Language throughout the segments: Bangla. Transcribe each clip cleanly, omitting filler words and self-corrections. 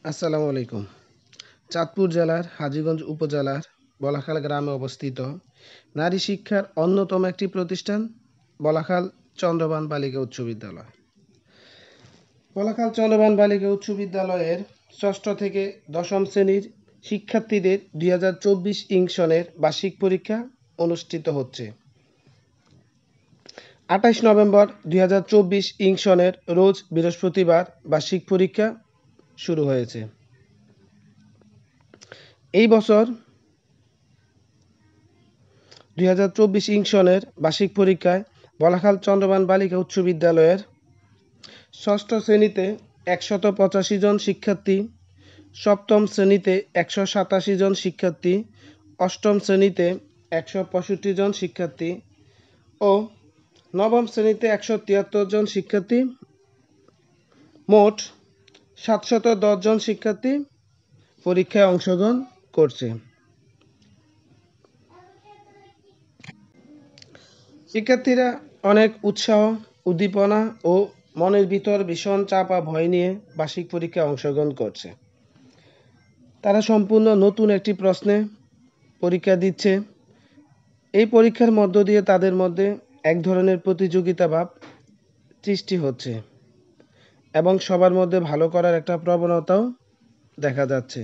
আসসালামু আলাইকুম। চাঁদপুর জেলার হাজীগঞ্জ উপজেলার বলাখাল গ্রামে অবস্থিত নারী শিক্ষার অন্যতম একটি প্রতিষ্ঠান বলাখাল চন্দ্রবান বালিকা উচ্চ বিদ্যালয়। বলাখাল চন্দ্রবান বালিকা উচ্চ বিদ্যালয়ের ষষ্ঠ থেকে দশম শ্রেণীর শিক্ষার্থীদের 2024 সনের বার্ষিক পরীক্ষা অনুষ্ঠিত হচ্ছে। 28 নভেম্বর 2024 সনের রোজ বৃহস্পতিবার বার্ষিক পরীক্ষা শুরু হয়েছে। এই বছর 2024 সনের বার্ষিক পরীক্ষায় বলাখাল চন্দ্রবান বালিকা উচ্চ বিদ্যালয়ের ষষ্ঠ শ্রেণীতে 185 জন শিক্ষার্থী, সপ্তম শ্রেণীতে 187 জন শিক্ষার্থী, অষ্টম শ্রেণীতে 165 জন শিক্ষার্থী ও নবম শ্রেণীতে 173 জন শিক্ষার্থী, মোট 710 জন শিক্ষার্থী পরীক্ষায় অংশগ্রহণ করছে। শিক্ষার্থীরা অনেক উৎসাহ, উদ্দীপনা ও মনের ভিতর ভীষণ চাপা ভয় নিয়ে বার্ষিক পরীক্ষায় অংশগ্রহণ করছে। তারা সম্পূর্ণ নতুন একটি প্রশ্নে পরীক্ষা দিচ্ছে। এই পরীক্ষার মধ্য দিয়ে তাদের মধ্যে এক ধরনের প্রতিযোগিতা ভাব সৃষ্টি হচ্ছে এবং সবার মধ্যে ভালো করার একটা প্রবণতাও দেখা যাচ্ছে।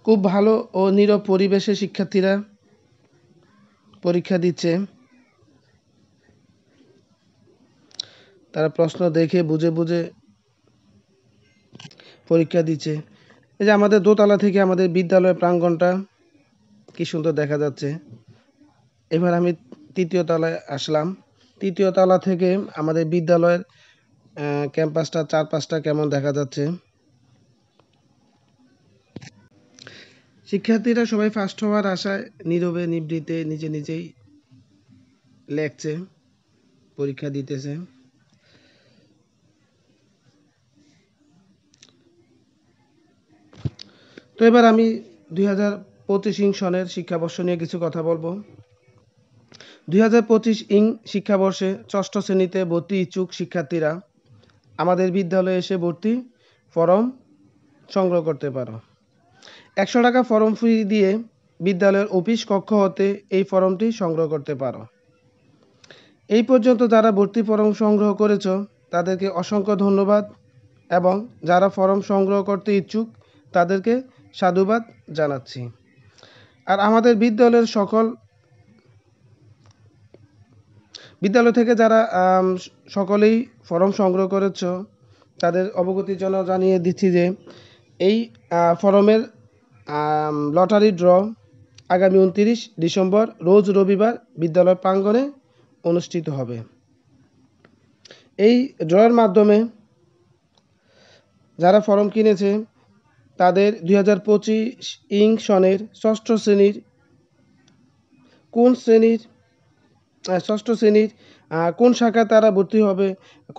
খুব ভালো ও নীরব পরিবেশে শিক্ষার্থীরা পরীক্ষা দিচ্ছে। তারা প্রশ্ন দেখে বুঝে বুঝে পরীক্ষা দিচ্ছে। এই যে আমাদের দোতলা থেকে আমাদের বিদ্যালয়ের প্রাঙ্গণটা কি সুন্দর দেখা যাচ্ছে। এবার আমি তৃতীয় তলায় আসলাম। তৃতীয় তলা থেকে আমাদের বিদ্যালয়ের ক্যাম্পাসটা চারপাশটা কেমন দেখা যাচ্ছে। শিক্ষার্থীরা সবাই ফার্স্ট হওয়ার আশায় নীরবে নিভৃতে নিজে নিজেই লেখছে, পরীক্ষা দিতেছে। তো এবার আমি 2025 সনের শিক্ষাবর্ষ নিয়ে কিছু কথা বলবো। 2025 শিক্ষাবর্ষে ষষ্ঠ শ্রেণীতে ভর্তি ইচ্ছুক শিক্ষার্থীরা আমাদের বিদ্যালয়ে এসে ভর্তি ফরম সংগ্রহ করতে পারো। 100 টাকা ফরম ফি দিয়ে বিদ্যালয়ের অফিস কক্ষ হতে এই ফরমটি সংগ্রহ করতে পারো। এই পর্যন্ত যারা ভর্তি ফরম সংগ্রহ করেছ তাদেরকে অসংখ্য ধন্যবাদ এবং যারা ফরম সংগ্রহ করতে ইচ্ছুক তাদেরকে সাধুবাদ জানাচ্ছি। আর আমাদের বিদ্যালয় থেকে যারা সকলেই ফরম সংগ্রহ করেছ তাদের অবগতির জন্য জানিয়ে দিচ্ছি যে এই ফরমের লটারি ড্র আগামী 29 ডিসেম্বর রোজ রবিবার বিদ্যালয় প্রাঙ্গণে অনুষ্ঠিত হবে। এই ড্রয়ের মাধ্যমে যারা ফরম কিনেছে তাদের 2025 সনের ষষ্ঠ শ্রেণীর কোন শাখায় তারা ভর্তি হবে,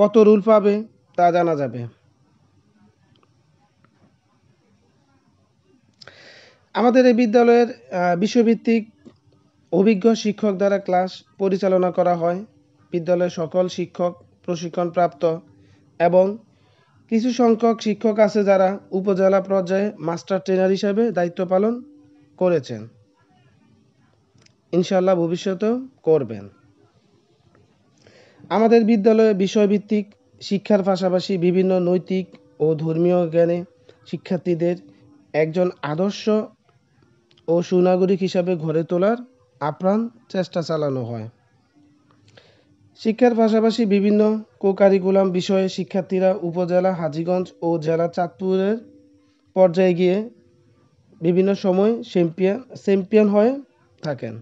কত রুল পাবে তা জানা যাবে। আমাদের এই বিদ্যালয়ের বিষয়ভিত্তিক অভিজ্ঞ শিক্ষক দ্বারা ক্লাস পরিচালনা করা হয়। বিদ্যালয়ের সকল শিক্ষক প্রশিক্ষণপ্রাপ্ত এবং কিছু সংখ্যক শিক্ষক আছে যারা উপজেলা পর্যায়ে মাস্টার ট্রেনার হিসাবে দায়িত্ব পালন করেছেন, ইনশাআল্লাহ ভবিষ্যতেও করবেন। আমাদের বিদ্যালয়ে বিষয়ভিত্তিক শিক্ষার পাশাপাশি বিভিন্ন নৈতিক ও ধর্মীয় জ্ঞানে শিক্ষার্থীদের একজন আদর্শ ও সুনাগরিক হিসাবে গড়ে তোলার আপ্রাণ চেষ্টা চালানো হয়। শিক্ষার পাশাপাশি বিভিন্ন কো-কারিকুলাম বিষয়ে শিক্ষার্থীরা উপজেলা হাজীগঞ্জ ও জেলা চাঁদপুরের পর্যায়ে গিয়ে বিভিন্ন সময় চ্যাম্পিয়ন হয়ে থাকেন।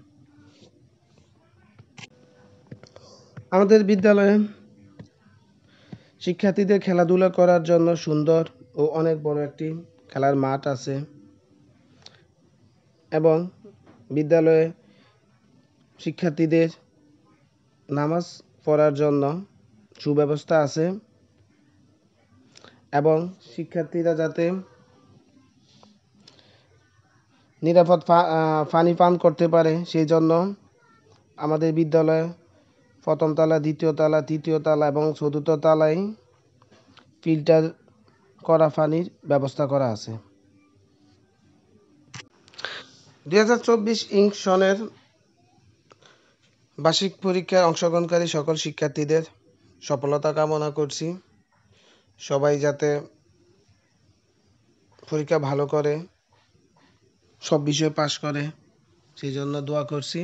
আমাদের বিদ্যালয়ে শিক্ষার্থীদের খেলাধুলা করার জন্য সুন্দর ও অনেক বড় একটি খেলার মাঠ আছে এবং বিদ্যালয়ে শিক্ষার্থীদের নামাজ পড়ার জন্য সুব্যবস্থা আছে এবং শিক্ষার্থীরা যাতে নিরাপদ পানি পান করতে পারে সেই জন্য আমাদের বিদ্যালয়ে প্রথম তলা, দ্বিতীয় তলা, তৃতীয় তলা এবং চতুর্থ তলায় ফিল্টার করা পানির ব্যবস্থা করা আছে। 2024 ইং সনের বার্ষিক পরীক্ষায় অংশগ্রহণকারী সকল শিক্ষার্থীদের সফলতা কামনা করছি। সবাই যাতে পরীক্ষা ভালো করে সব বিষয়ে পাশ করে সেই জন্য দোয়া করছি।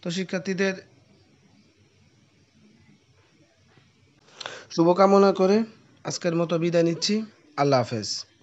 তো শিক্ষার্থীদের শুভকামনা করে আজকের মতো বিদায় নিচ্ছি। আল্লাহ হাফেজ।